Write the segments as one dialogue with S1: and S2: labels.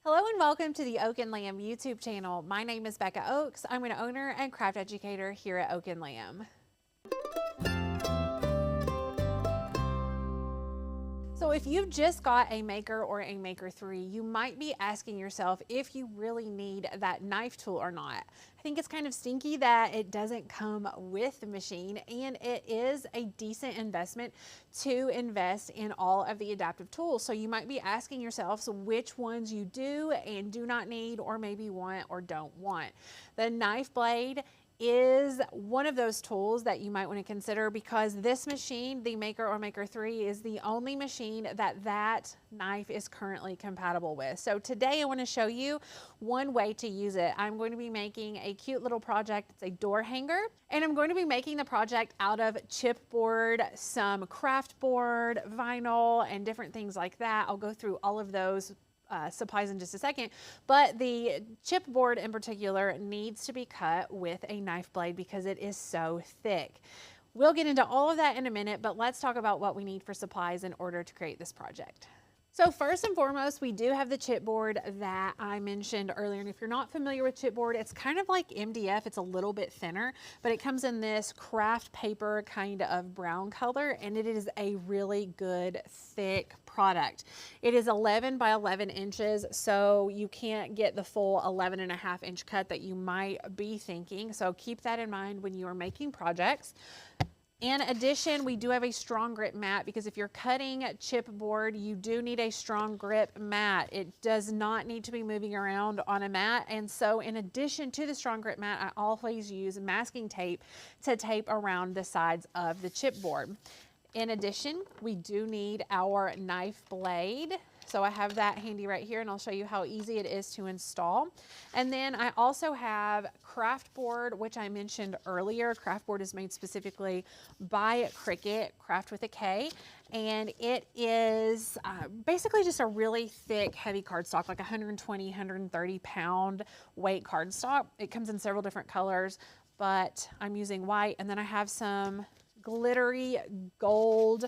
S1: Hello and welcome to the Oak and Lamb YouTube channel. My name is Becca Oaks. I'm an owner and craft educator here at Oak and Lamb. So if you've just got a Maker or a Maker 3, you might be asking yourself if you really need that knife tool or not. I think it's kind of stinky that it doesn't come with the machine, and it is a decent investment to invest in all of the adaptive tools. So you might be asking yourselves which ones you do and do not need, or maybe want or don't want. The knife blade is one of those tools that you might want to consider, because this machine, the Maker or Maker 3, is the only machine that knife is currently compatible with. So today I want to show you one way to use it. I'm going to be making a cute little project. It's a door hanger, and I'm going to be making the project out of chipboard, some craft board, vinyl, and different things like that. I'll go through all of those supplies in just a second, but the chipboard in particular needs to be cut with a knife blade because it is so thick. We'll get into all of that in a minute, but let's talk about what we need for supplies in order to create this project. So first and foremost, we do have the chipboard that I mentioned earlier. And if you're not familiar with chipboard, it's kind of like MDF. It's a little bit thinner, but it comes in this craft paper kind of brown color, and it is a really good thick product. It is 11 by 11 inches, so you can't get the full 11.5-inch cut that you might be thinking. So keep that in mind when you are making projects. In addition, we do have a strong grip mat, because if you're cutting chipboard, you do need a strong grip mat. It does not need to be moving around on a mat. And so in addition to the strong grip mat, I always use masking tape to tape around the sides of the chipboard. In addition, we do need our knife blade. So I have that handy right here, and I'll show you how easy it is to install. And then I also have craft board, which I mentioned earlier. Craft board is made specifically by Cricut, craft with a K, and it is basically just a really thick, heavy cardstock, like 120, 130 pound weight cardstock. It comes in several different colors, but I'm using white, and then I have some glittery gold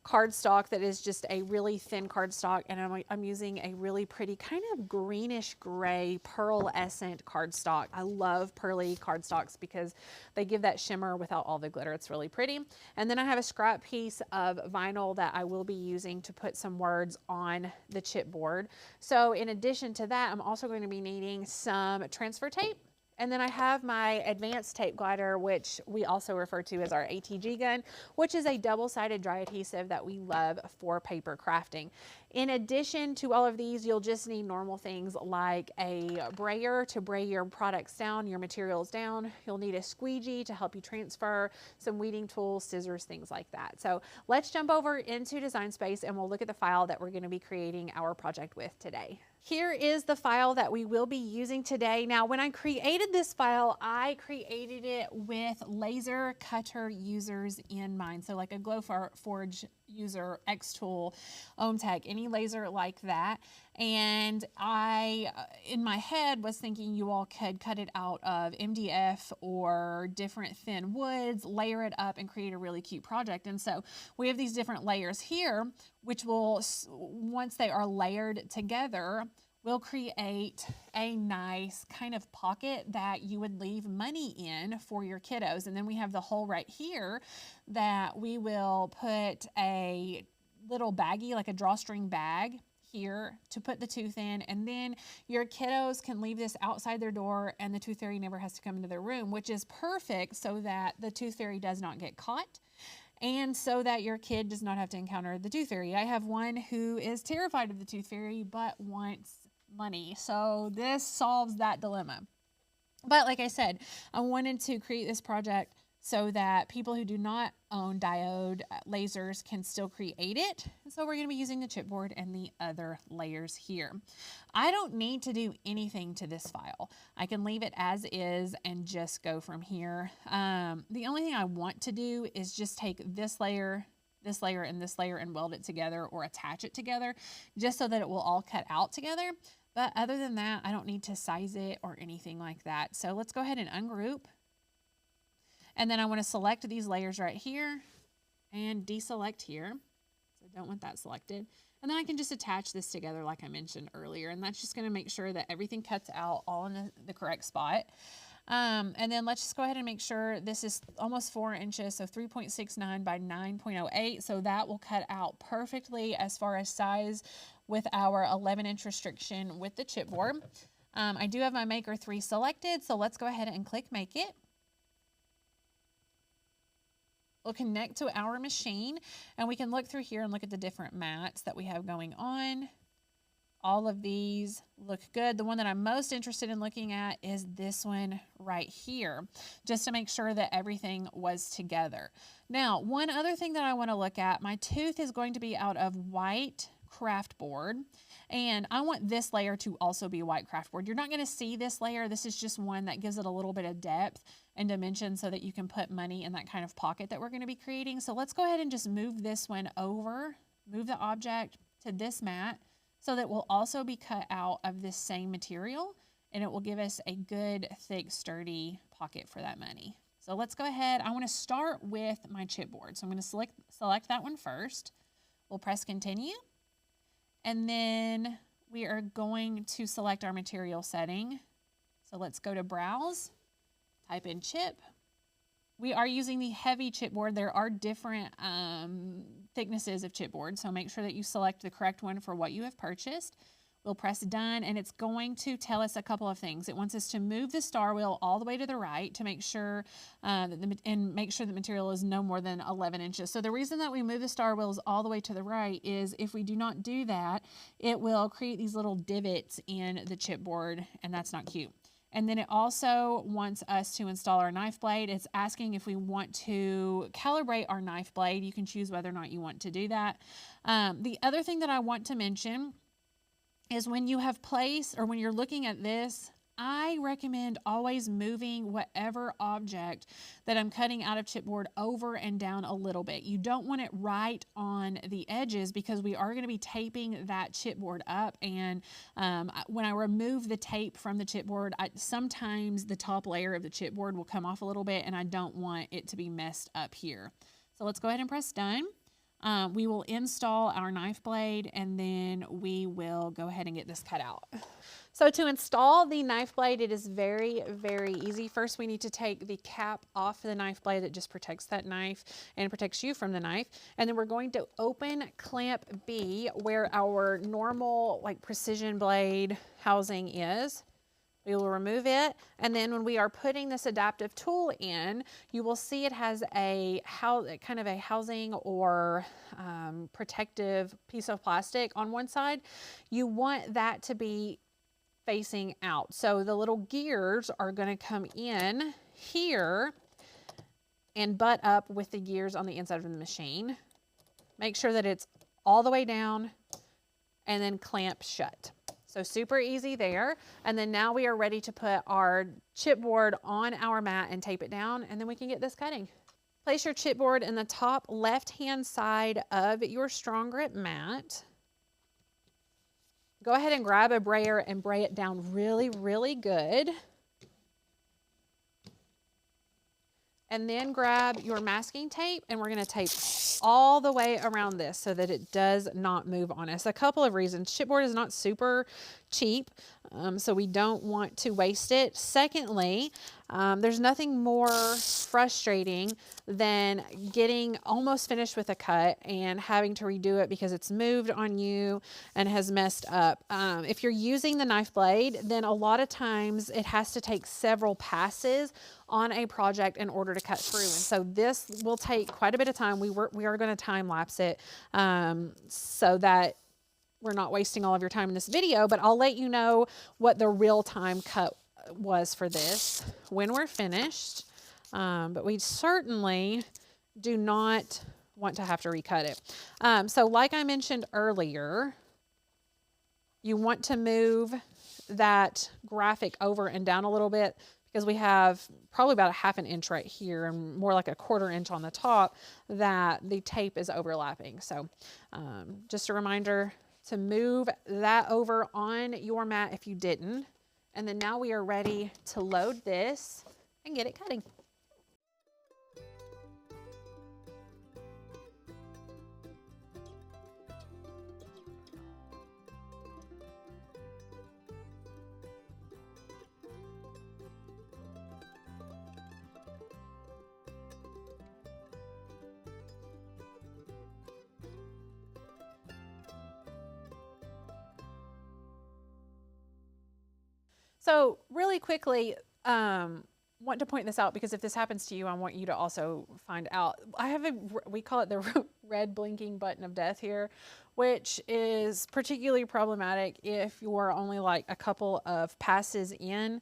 S1: cardstock that is just a really thin cardstock, and I'm using a really pretty kind of greenish gray pearlescent cardstock. I love pearly cardstocks because they give that shimmer without all the glitter. It's really pretty. And then I have a scrap piece of vinyl that I will be using to put some words on the chipboard. So in addition to that, I'm also going to be needing some transfer tape. And then I have my advanced tape glider, which we also refer to as our ATG gun, which is a double-sided dry adhesive that we love for paper crafting. In addition to all of these, you'll just need normal things like a brayer to bray your products down, your materials down. You'll need a squeegee to help you transfer, some weeding tools, scissors, things like that. So let's jump over into Design Space, and we'll look at the file that we're going to be creating our project with today. Here is the file that we will be using today. Now, when I created this file, I created it with laser cutter users in mind. So like a Glowforge user, X-Tool, OhmTech, any laser like that. And I, in my head, was thinking you all could cut it out of MDF or different thin woods, layer it up, and create a really cute project. And so we have these different layers here, which will, once they are layered together, will create a nice kind of pocket that you would leave money in for your kiddos. And then we have the hole right here that we will put a little baggie, like a drawstring bag here, to put the tooth in. And then your kiddos can leave this outside their door, and the tooth fairy never has to come into their room, which is perfect so that the tooth fairy does not get caught, and so that your kid does not have to encounter the tooth fairy. I have one who is terrified of the tooth fairy but wants money, so this solves that dilemma. But like I said, I wanted to create this project so that people who do not own diode lasers can still create it. So we're going to be using the chipboard and the other layers here. I don't need to do anything to this file. I can leave it as is and just go from here. The only thing I want to do is just take this layer, and this layer, and weld it together or attach it together, just so that it will all cut out together. But other than that, I don't need to size it or anything like that. So let's go ahead and ungroup. And then I want to select these layers right here and deselect here. So I don't want that selected. And then I can just attach this together like I mentioned earlier, and that's just going to make sure that everything cuts out all in the correct spot. And then let's just go ahead and make sure this is almost 4 inches, so 3.69 by 9.08. So that will cut out perfectly as far as size with our 11-inch restriction with the chipboard. I do have my Maker 3 selected, so let's go ahead and click Make It. We'll connect to our machine, and we can look through here and look at the different mats that we have going on. All of these look good. The one that I'm most interested in looking at is this one right here, just to make sure that everything was together. Now, one other thing that I want to look at, my tooth is going to be out of white craft board, and I want this layer to also be white craft board. You're not going to see this layer. This is just one that gives it a little bit of depth and dimension so that you can put money in that kind of pocket that we're going to be creating. So let's go ahead and just move this one over, move the object to this mat so that will also be cut out of this same material, and it will give us a good, thick, sturdy pocket for that money. So let's go ahead. I want to start with my chipboard. So I'm going to select that one first. We'll press continue. And then we are going to select our material setting. So let's go to browse, type in chip. We are using the heavy chipboard. There are different thicknesses of chipboard, so make sure that you select the correct one for what you have purchased. We'll press done, and it's going to tell us a couple of things. It wants us to move the star wheel all the way to the right to make sure make sure the material is no more than 11 inches. So the reason that we move the star wheels all the way to the right is if we do not do that, it will create these little divots in the chipboard, and that's not cute. And then it also wants us to install our knife blade. It's asking if we want to calibrate our knife blade. You can choose whether or not you want to do that. The other thing that I want to mention is when you have placed, or when you're looking at this, I recommend always moving whatever object that I'm cutting out of chipboard over and down a little bit. You don't want it right on the edges because we are going to be taping that chipboard up, and when I remove the tape from the chipboard, sometimes the top layer of the chipboard will come off a little bit, and I don't want it to be messed up here. So let's go ahead and press done. We will install our knife blade, and then we will go ahead and get this cut out. So to install the knife blade, it is very, very easy. First, we need to take the cap off the knife blade that just protects that knife and protects you from the knife. And then we're going to open clamp B where our normal precision blade housing is. We will remove it, and then when we are putting this adaptive tool in, you will see it has a kind of a housing or protective piece of plastic on one side. You want that to be facing out. So the little gears are going to come in here and butt up with the gears on the inside of the machine. Make sure that it's all the way down and then clamp shut. So super easy there. And then now we are ready to put our chipboard on our mat and tape it down, and then we can get this cutting. Place your chipboard in the top left-hand side of your strong grip mat. Go ahead and grab a brayer and bray it down really, really good. And then grab your masking tape, and we're going to tape all the way around this so that it does not move on us. A couple of reasons. Chipboard is not super cheap, so we don't want to waste it. Secondly, there's nothing more frustrating than getting almost finished with a cut and having to redo it because it's moved on you and has messed up. If you're using the knife blade, then a lot of times it has to take several passes on a project in order to cut through. And so this will take quite a bit of time. We are going to time lapse it so that we're not wasting all of your time in this video, but I'll let you know what the real time cut was for this when we're finished. But we certainly do not want to have to recut it. So like I mentioned earlier, you want to move that graphic over and down a little bit because we have probably about a ½ inch right here and more like a ¼ inch on the top that the tape is overlapping. So just a reminder to move that over on your mat if you didn't. And then now we are ready to load this and get it cutting. So really quickly, want to point this out because if this happens to you, I want you to also find out. I have we call it the red blinking button of death here, which is particularly problematic if you're only like a couple of passes in.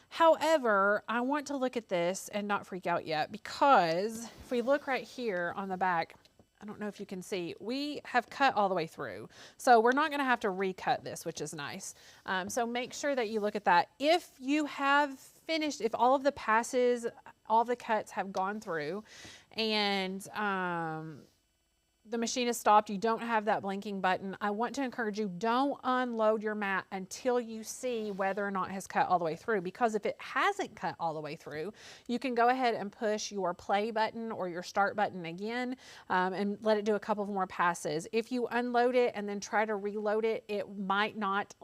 S1: However, I want to look at this and not freak out yet, because if we look right here on the back, I don't know if you can see, we have cut all the way through. So we're not gonna have to recut this, which is nice. So make sure that you look at that. If you have finished, if all of the passes, all the cuts have gone through and the machine is stopped, you don't have that blinking button, I want to encourage you, don't unload your mat until you see whether or not it has cut all the way through, because if it hasn't cut all the way through, you can go ahead and push your play button or your start button again and let it do a couple more passes. If you unload it and then try to reload it, it might not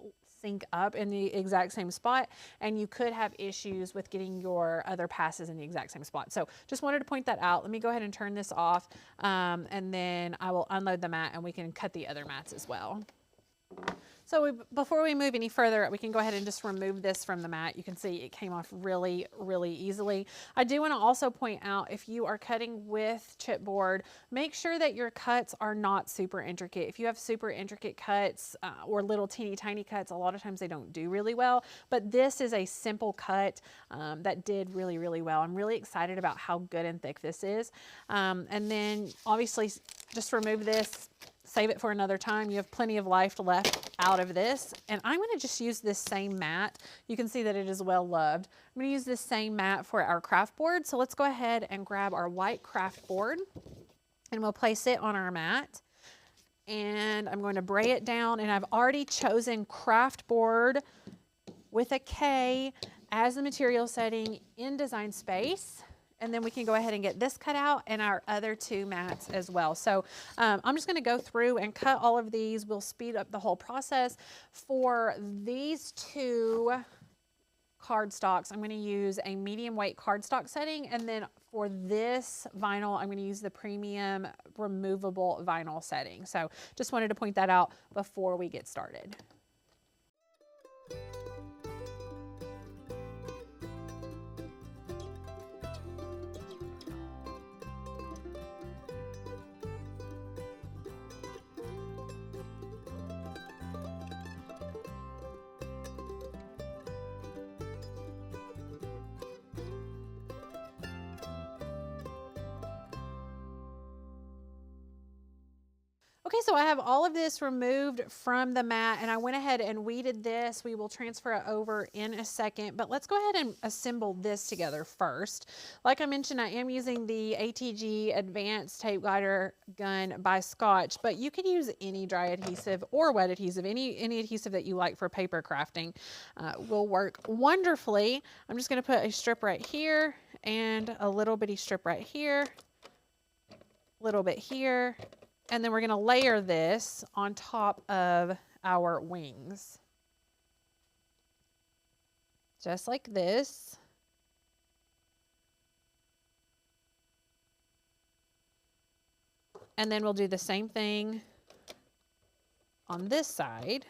S1: sync up in the exact same spot, and you could have issues with getting your other passes in the exact same spot. So just wanted to point that out. Let me go ahead and turn this off, and then I will unload the mat and we can cut the other mats as well. So before we move any further, we can go ahead and just remove this from the mat. You can see it came off really, really easily. I do want to also point out, if you are cutting with chipboard, make sure that your cuts are not super intricate. If you have super intricate cuts or little teeny tiny cuts, a lot of times they don't do really well, but this is a simple cut that did really, really well. I'm really excited about how good and thick this is. And then obviously just remove this, save it for another time. You have plenty of life left out of this. And I'm gonna just use this same mat. You can see that it is well loved. I'm gonna use this same mat for our craft board. So let's go ahead and grab our white craft board and we'll place it on our mat. And I'm going to bray it down, and I've already chosen craft board with a K as the material setting in Design Space. And then we can go ahead and get this cut out and our other two mats as well. So I'm just gonna go through and cut all of these. We'll speed up the whole process. For these two cardstocks, I'm gonna use a medium weight cardstock setting. And then for this vinyl, I'm gonna use the premium removable vinyl setting. So just wanted to point that out before we get started. Okay, so I have all of this removed from the mat, and I went ahead and weeded this. We will transfer it over in a second, but let's go ahead and assemble this together first. Like I mentioned, I am using the ATG Advanced Tape Glider Gun by Scotch, but you can use any dry adhesive or wet adhesive. Any adhesive that you like for paper crafting will work wonderfully. I'm just gonna put a strip right here and a little bitty strip right here, a little bit here, and then we're going to layer this on top of our wings. Just like this. And then we'll do the same thing on this side.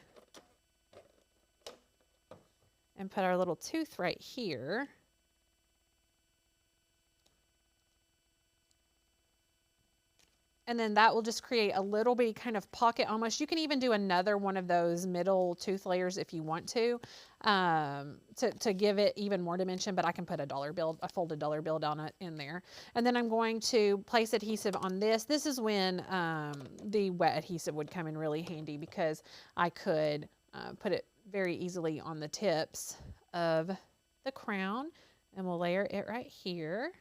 S1: And put our little tooth right here. And then that will just create a little bitty kind of pocket almost. You can even do another one of those middle tooth layers if you want to give it even more dimension, but I can put a folded dollar bill down in there. And then I'm going to place adhesive on this. This is when the wet adhesive would come in really handy, because I could put it very easily on the tips of the crown, and we'll layer it right here.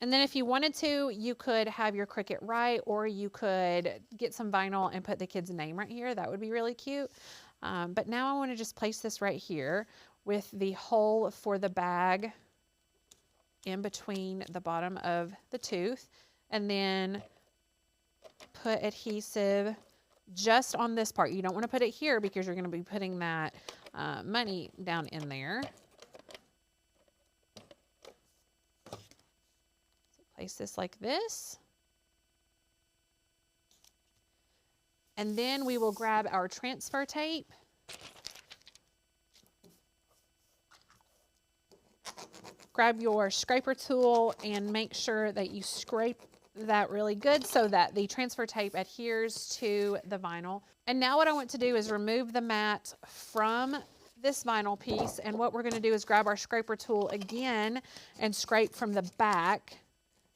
S1: And then if you wanted to, you could have your Cricut right, or you could get some vinyl and put the kid's name right here. That would be really cute. But now I want to just place this right here with the hole for the bag in between the bottom of the tooth, and then put adhesive just on this part. You don't want to put it here because you're going to be putting that money down in there. Place this like this. And then we will grab our transfer tape. grab your scraper tool and make sure that you scrape that really good so that the transfer tape adheres to the vinyl. And now what I want to do is remove the mat from this vinyl piece, and what we're going to do is grab our scraper tool again and scrape from the back.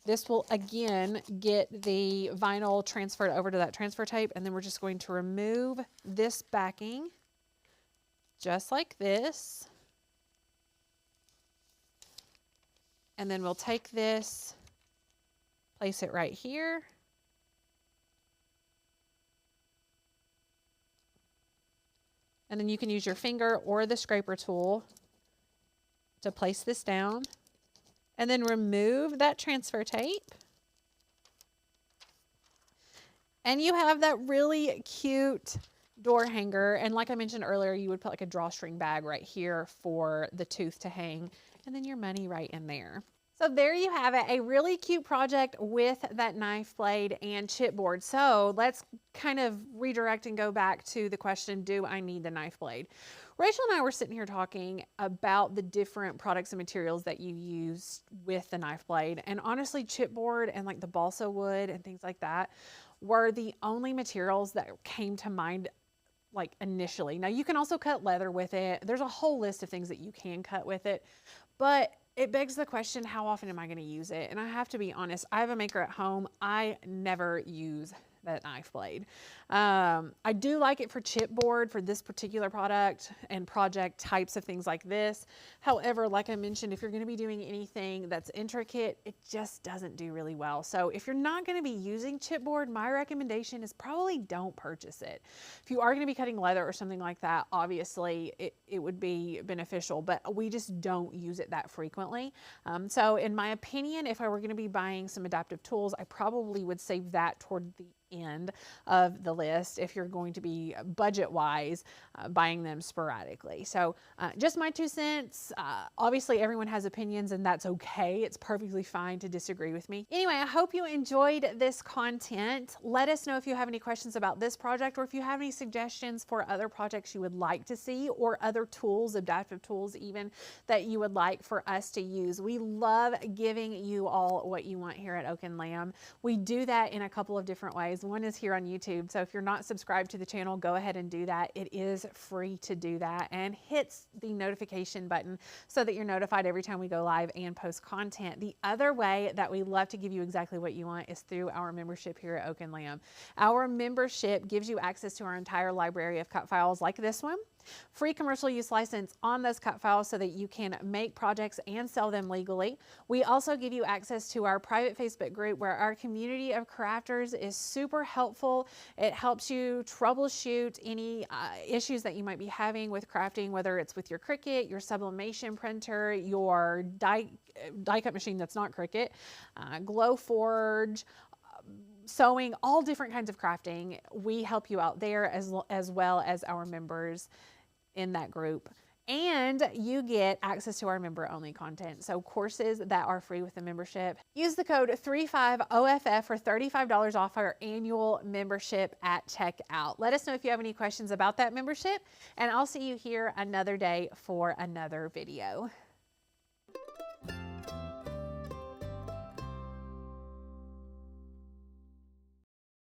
S1: This will again get the vinyl transferred over to that transfer tape, and then we're just going to remove this backing just like this. And then we'll take this, place it right here. And then you can use your finger or the scraper tool to place this down. And then remove that transfer tape. And you have that really cute door hanger. And like I mentioned earlier, you would put like a drawstring bag right here for the tooth to hang. And then your money right in there. So there you have it, a really cute project with that knife blade and chipboard. So let's kind of redirect and go back to the question, do I need the knife blade? Rachel and I were sitting here talking about the different products and materials that you use with the knife blade. And honestly, chipboard and like the balsa wood and things like that were the only materials that came to mind like initially. Now you can also cut leather with it. There's a whole list of things that you can cut with it, but it begs the question, how often am I going to use it? And I have to be honest, I have a maker at home. I never use that knife blade. I do like it for chipboard for this particular product and project types of things like this. However, like I mentioned, if you're going to be doing anything that's intricate, it just doesn't do really well. So if you're not going to be using chipboard, my recommendation is probably don't purchase it. If you are going to be cutting leather or something like that, obviously it would be beneficial, but we just don't use it that frequently. So in my opinion, if I were going to be buying some adaptive tools, I probably would save that toward the end of the list if you're going to be budget-wise buying them sporadically. So just my 2 cents. Obviously, everyone has opinions, and that's okay. It's perfectly fine to disagree with me. Anyway, I hope you enjoyed this content. Let us know if you have any questions about this project or if you have any suggestions for other projects you would like to see or other tools, adaptive tools even, that you would like for us to use. We love giving you all what you want here at Oak and Lamb. We do that in a couple of different ways. One is here on YouTube. So if you're not subscribed to the channel, go ahead and do that. It is free to do that, and hit the notification button so that you're notified every time we go live and post content. The other way that we love to give you exactly what you want is through our membership here at Oak and Lamb. Our membership gives you access to our entire library of cut files like this one. Free commercial use license on those cut files so that you can make projects and sell them legally. We also give you access to our private Facebook group where our community of crafters is super helpful. It helps you troubleshoot any issues that you might be having with crafting, whether it's with your Cricut, your sublimation printer, your die cut machine that's not Cricut, Glowforge, sewing, all different kinds of crafting. We help you out there as well as our members in that group. And you get access to our member only content. So courses that are free with the membership. Use the code 35OFF for $35 off our annual membership at checkout. Let us know if you have any questions about that membership, and I'll see you here another day for another video.